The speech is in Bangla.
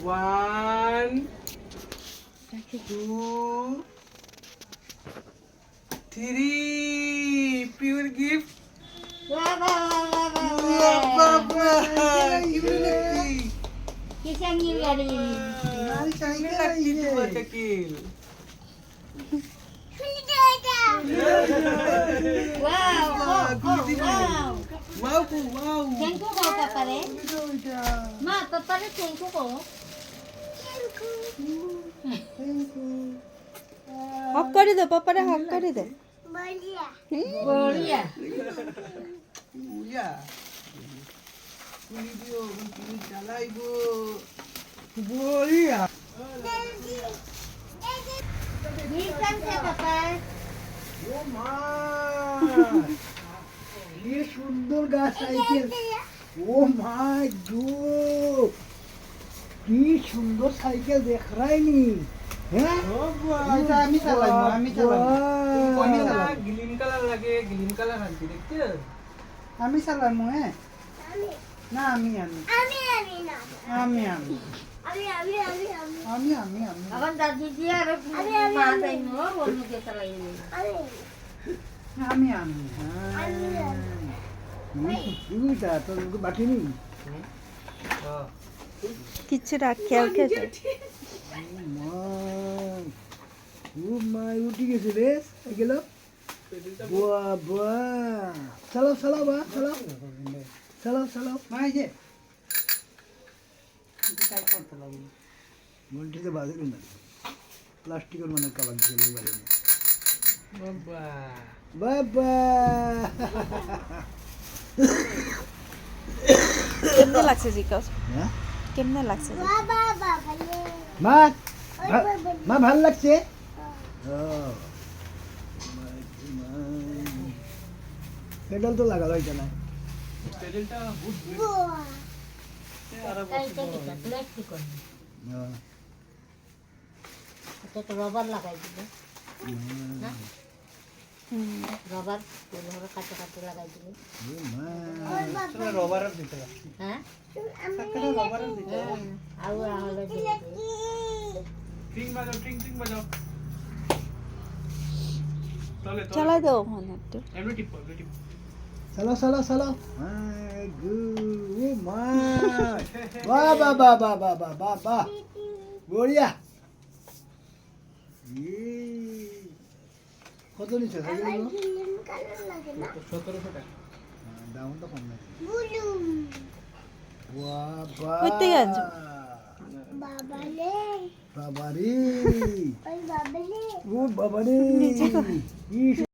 1 2 3 pure gift বাবা Baba Unity Kisang nilari Nari China ini Kecil Wow wow Wow wow Thank you ko papare Ma papare thank you ko হক করে দে পাপারে হক করে দে Bolia Iya Ini dia ini jalai bu Bolia Nissan se papa ও মা কি সুন্দর গাছ সাইকেল ও মাই গড কি সুন্দর সাইকেল দেখ রাইনি হ্যাঁ এটা আমি চালাইবো আমি গ্রিন কালার লাগে গ্রিন কালার আনছি দেখতে আমি চালাইবো হ্যাঁ না আমি Awan tadi dia ada mata ini mau bolu kita lagi আমি 이거다 또 이거 막히니 কিচ্ছু রাখ খেয়াল খেতে ও মা উঠে গেছে রে গেল বাবা চালাও চালাও বা চালাও চালাও চালাও মাই যে কাই করতে লাগবে মন্টিতে বাজে না প্লাস্টিকের মানে কাবার দিয়ে বাজে না বাবা বাবা কেমনে লাগছে জিজ্ঞাস হ্যাঁ কেমনে লাগছে মা মা ভালো লাগছে পেডাল তো লাগালো এটা না পেডালটা good Kayak kita plastik kan itu rubber lagai gitu nah rubber kalau kaca-kaca lagai gitu আসলে রবারের দিতে hah একটা রবারের দিতে awal gitu ট্রিং বাজাও ট্রিং ট্রিং বাজাও চলে চালাই দাও ওখানে একটু এমনি টিপ চলো চলো চলো গু ও মা বাহ বাহ বাহ বাহ বাহ বাহ বাহ বাহ বড়িয়া কত নিচ্ছে সাইকেল 1700 টাকা দাম তো কম না বাবা কই থেকে আনছো? বাবারে ও বাবারে